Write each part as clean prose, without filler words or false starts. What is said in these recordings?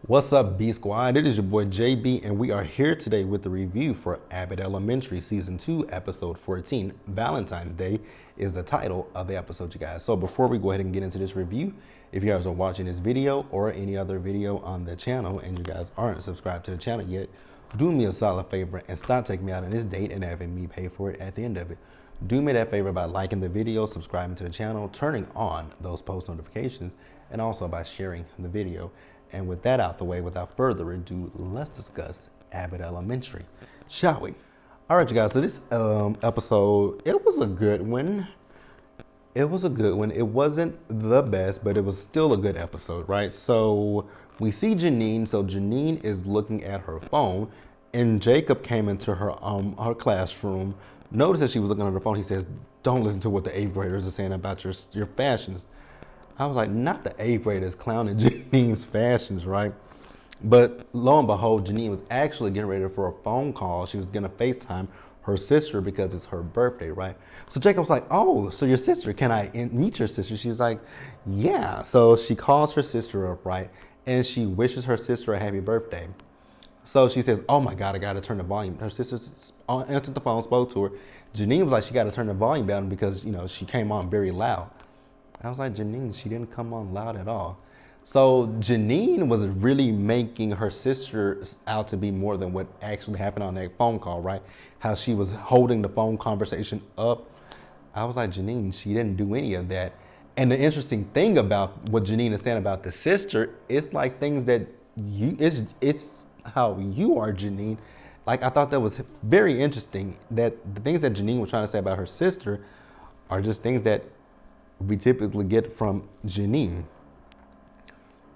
What's up, B Squad? It is your boy JB, and we are here today with the review for Abbott Elementary Season 2, Episode 14. Valentine's Day is the title of the episode, you guys. So before we go ahead and get into this review, if you guys are watching this video or any other video on the channel and you guys aren't subscribed to the channel yet, do me a solid favor and stop taking me out on this date and having me pay for it at the end of it. Do me that favor by liking the video, subscribing to the channel, turning on those post notifications, and also by sharing the video. And with that out the way, without further ado, let's discuss Abbott Elementary, shall we? All right, you guys, so this episode, it was a good one. It was a good one. It wasn't the best, but it was still a good episode, right? So we see Janine. So Janine is looking at her phone, and Jacob came into her classroom. Notice that she was looking at her phone. He says, "Don't listen to what the 8th graders are saying about your fashions." I was like, not the 8th graders clowning Janine's fashions, right? But lo and behold, Janine was actually getting ready for a phone call. She was going to FaceTime her sister because it's her birthday, right? So Jacob was like, "Oh, so your sister, can I meet your sister?" She's like, "Yeah." So she calls her sister up, right? And she wishes her sister a happy birthday. So she says, "Oh my God, I got to turn the volume." Her sister answered the phone, spoke to her. Janine was like, she got to turn the volume down because, she came on very loud. I was like, Janine, she didn't come on loud at all. So Janine was really making her sister out to be more than what actually happened on that phone call, right? How she was holding the phone conversation up. I was like, Janine, she didn't do any of that. And the interesting thing about what Janine is saying about the sister, it's like things that it's how you are, Janine. Like, I thought that was very interesting, that the things that Janine was trying to say about her sister are just things that we typically get from Janine.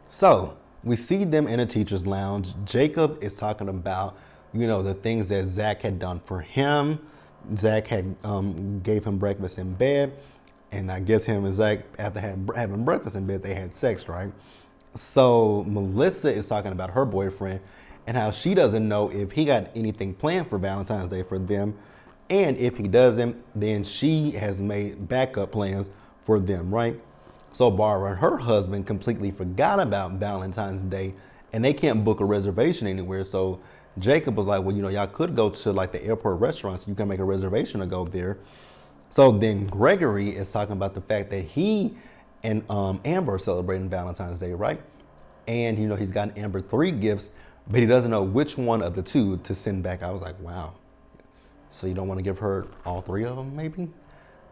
So we see them in a teacher's lounge. Jacob is talking about, the things that Zach had done for him. Zach had gave him breakfast in bed, and I guess him and Zach, after having breakfast in bed, they had sex, right? So Melissa is talking about her boyfriend and how she doesn't know if he got anything planned for Valentine's Day for them, and if he doesn't, then she has made backup plans for them, right? So Barbara and her husband completely forgot about Valentine's Day, and they can't book a reservation anywhere. So Jacob was like, well, y'all could go to like the airport restaurants. You can make a reservation to go there. So then Gregory is talking about the fact that he and Amber are celebrating Valentine's Day, right? And he's gotten Amber 3 gifts, but he doesn't know which one of the 2 to send back. I was like, wow. So you don't want to give her all 3 of them, maybe?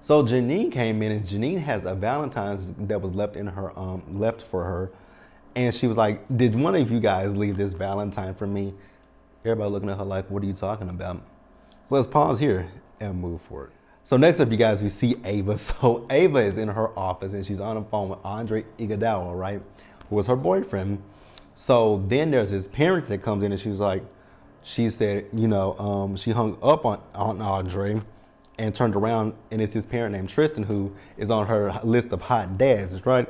So Janine came in, and Janine has a Valentine's that was left in her left for her, and she was like, "Did one of you guys leave this Valentine for me?" Everybody looking at her like, "What are you talking about?" So let's pause here and move forward. So next up, you guys, we see Ava. So Ava is in her office, and she's on the phone with Andre Iguodala, right, who was her boyfriend. So then there's this parent that comes in, and she said, she hung up on Andre and turned around, and it's his parent named Tristan who is on her list of hot dads, right?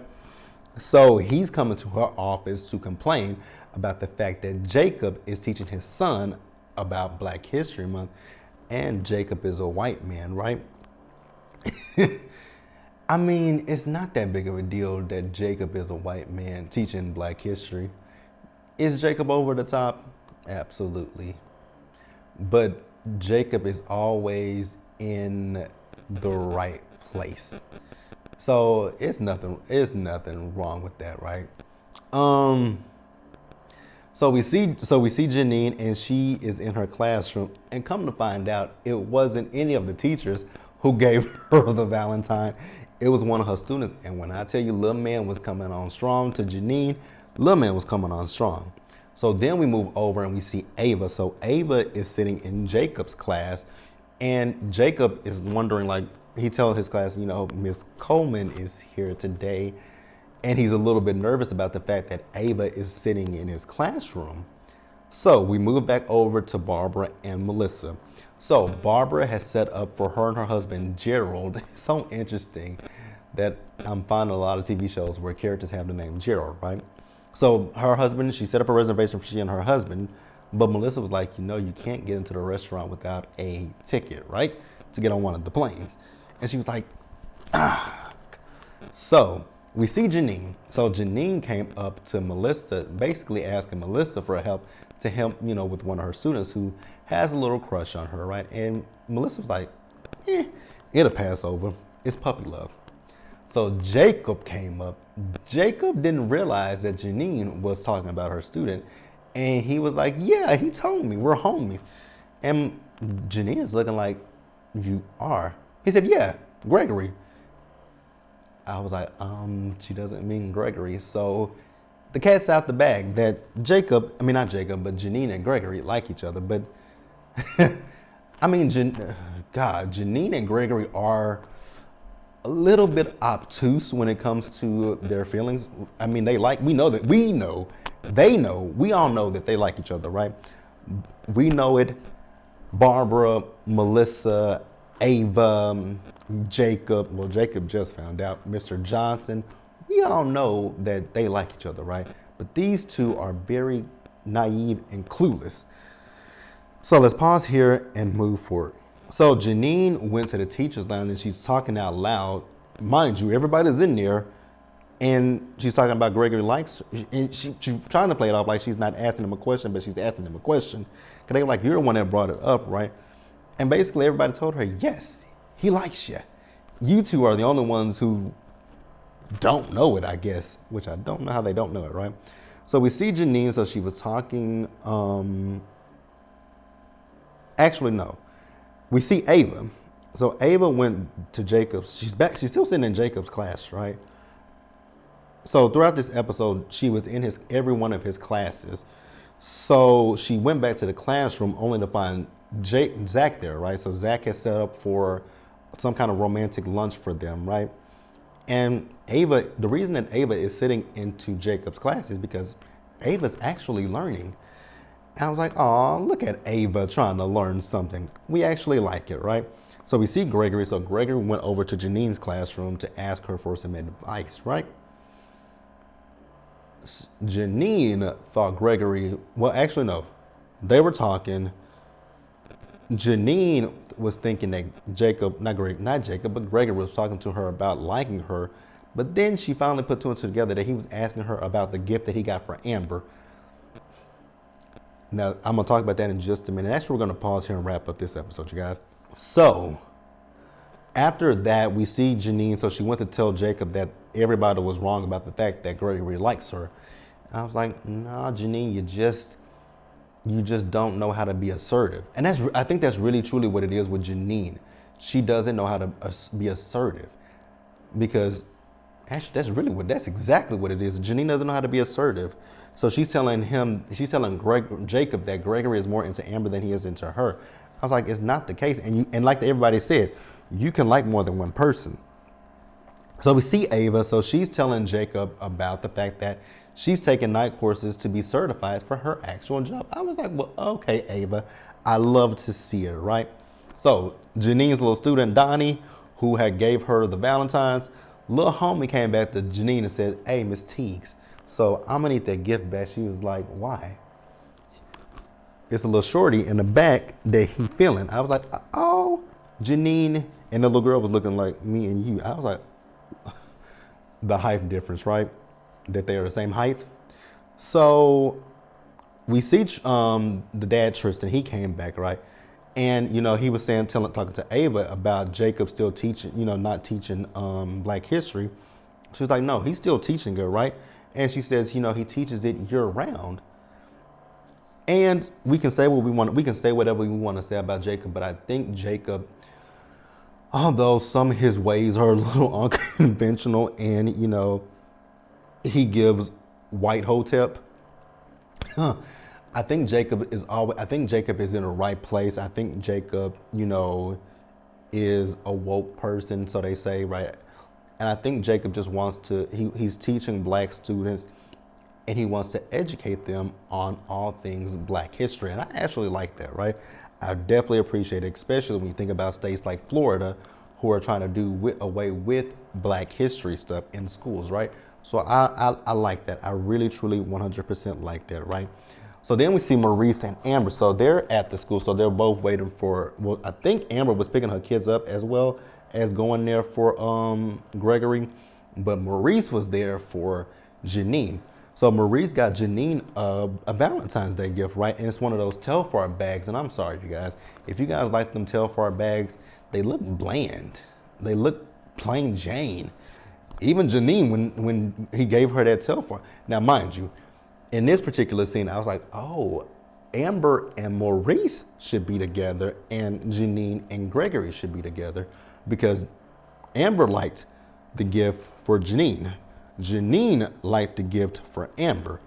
So he's coming to her office to complain about the fact that Jacob is teaching his son about Black History Month, and Jacob is a white man, right? I mean, it's not that big of a deal that Jacob is a white man teaching Black history. Is Jacob over the top? Absolutely. But Jacob is always in the right place. So it's nothing wrong with that, right? So we see Janine, and she is in her classroom, and come to find out, it wasn't any of the teachers who gave her the Valentine. It was one of her students. And when I tell you, little man was coming on strong to Janine, little man was coming on strong. So then we move over and we see Ava. So Ava is sitting in Jacob's class, and Jacob is wondering, like, he tells his class, Miss Coleman is here today. And he's a little bit nervous about the fact that Ava is sitting in his classroom. So we move back over to Barbara and Melissa. So Barbara has set up for her and her husband, Gerald. It's so interesting that I'm finding a lot of TV shows where characters have the name Gerald, right? So her husband, she set up a reservation for she and her husband, but Melissa was like, you can't get into the restaurant without a ticket, right? To get on one of the planes. And she was like, ah. So we see Janine. So Janine came up to Melissa, basically asking Melissa for help to help, with one of her students who has a little crush on her, right? And Melissa was like, it'll pass over. It's puppy love. So Jacob came up. Jacob didn't realize that Janine was talking about her student. And he was like, yeah, he told me, we're homies. And Janine is looking like, you are? He said, yeah, Gregory. I was like, she doesn't mean Gregory. So the cat's out the bag that not Jacob, but Janine and Gregory like each other. But I mean, Janine and Gregory are a little bit obtuse when it comes to their feelings. I mean, they all know that they like each other, right? We know it. Barbara, Melissa, Ava, Jacob. Well, Jacob just found out. Mr. Johnson. We all know that they like each other, right? But these two are very naive and clueless. So let's pause here and move forward. So Janine went to the teacher's lounge and she's talking out loud. Mind you, everybody's in there and she's talking about Gregory likes her. And she's trying to play it off like she's not asking him a question, but she's asking him a question. Because they were like, you're the one that brought it up, right? And basically everybody told her, yes, he likes you. You two are the only ones who don't know it, I guess, which I don't know how they don't know it, right? So we see Janine, so she was talking, actually, no. We see Ava. So Ava went to Jacob's. She's back. She's still sitting in Jacob's class, right? So throughout this episode, she was in every one of his classes. So she went back to the classroom only to find Zach there, right? So Zach has set up for some kind of romantic lunch for them, right? And Ava, the reason that Ava is sitting into Jacob's class is because Ava's actually learning. I was like, oh, look at Ava trying to learn something. We actually like it, right? So we see Gregory. So Gregory went over to Janine's classroom to ask her for some advice, right? Janine thought Gregory, well, actually, no. They were talking. Janine was thinking that Gregory was talking to her about liking her. But then she finally put two and two together that he was asking her about the gift that he got for Amber. Now, I'm going to talk about that in just a minute. Actually, we're going to pause here and wrap up this episode, you guys. So, after that, we see Janine. So she went to tell Jacob that everybody was wrong about the fact that Gregory likes her. I was like, nah, Janine, you just don't know how to be assertive. And I think that's really, truly what it is with Janine. She doesn't know how to be assertive. Because actually, that's exactly what it is. Janine doesn't know how to be assertive. So she's telling Jacob that Gregory is more into Amber than he is into her. I was like, it's not the case. And like everybody said, you can like more than one person. So we see Ava. So she's telling Jacob about the fact that she's taking night courses to be certified for her actual job. I was like, well, okay, Ava, I love to see it, right? So Janine's little student, Donnie, who had gave her the Valentines, little homie came back to Janine and said, hey, Miss Teagues, so I'm gonna need that gift back. She was like, why? It's a little shorty in the back that he feeling. I was like, oh, Janine. And the little girl was looking like me and you. I was like, the height difference, right? That they are the same height. So we see the dad, Tristan, he came back, right? And, he was talking to Ava about Jacob still teaching, not teaching Black history. She was like, no, he's still teaching it, right? And she says, he teaches it year round. And we can say what we want. We can say whatever we want to say about Jacob, but I think Jacob, although some of his ways are a little unconventional and, he gives white hotep, I think Jacob is in the right place. I think Jacob, is a woke person, so they say, right? And I think Jacob just wants to, he's teaching Black students and he wants to educate them on all things Black history. And I actually like that, right? I definitely appreciate it, especially when you think about states like Florida who are trying to do away with Black history stuff in schools, right? So I like that. I really, truly 100% like that, right? So then we see Maurice and Amber. So they're at the school. So they're both waiting for, well, I think Amber was picking her kids up as well as going there for Gregory. but Maurice was there for Janine. So Maurice got Janine a Valentine's Day gift, right? And it's one of those Telfar bags. And I'm sorry, you guys, if you guys like them Telfar bags, they look bland. They look plain Jane. Even Janine, when he gave her that Telfar. Now, mind you, in this particular scene, I was like, oh, Amber and Maurice should be together, and Janine and Gregory should be together, because Amber liked the gift for Janine. Janine liked the gift for Amber.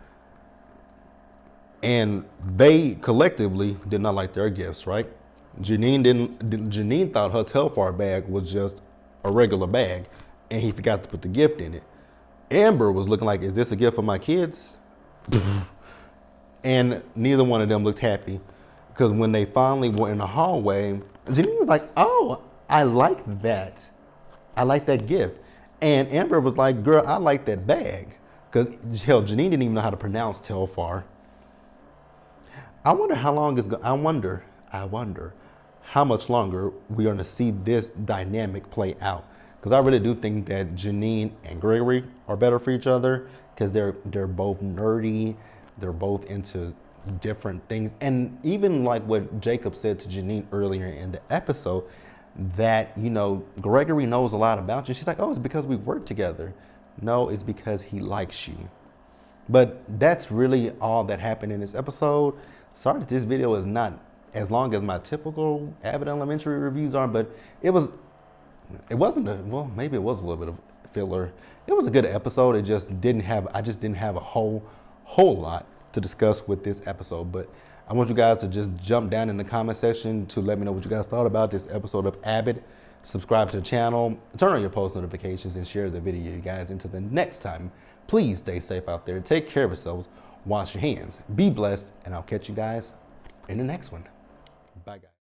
And they collectively did not like their gifts, right? Janine thought her Telfar bag was just a regular bag, and he forgot to put the gift in it. Amber was looking like, is this a gift for my kids? And neither one of them looked happy, because when they finally were in the hallway, Janine was like, oh, I like that. I like that gift. And Amber was like, girl, I like that bag. Because, hell, Janine didn't even know how to pronounce Telfar. I wonder how long it's going. I wonder how much longer we're going to see this dynamic play out. Because I really do think that Janine and Gregory are better for each other, because they're both nerdy. They're both into different things. And even like what Jacob said to Janine earlier in the episode, that, you know, Gregory knows a lot about you. She's like, oh, it's because we work together. No, it's because he likes you. But that's really all that happened in this episode. Sorry that this video is not as long as my typical Abbott Elementary reviews are, but it wasn't well, maybe it was a little bit of filler. It was a good episode. I just didn't have a whole lot to discuss with this episode. But I want you guys to just jump down in the comment section to let me know what you guys thought about this episode of Abbott. Subscribe to the channel, turn on your post notifications, and share the video, you guys. Until the next time, please stay safe out there. Take care of yourselves. Wash your hands. Be blessed. And I'll catch you guys in the next one. Bye, guys.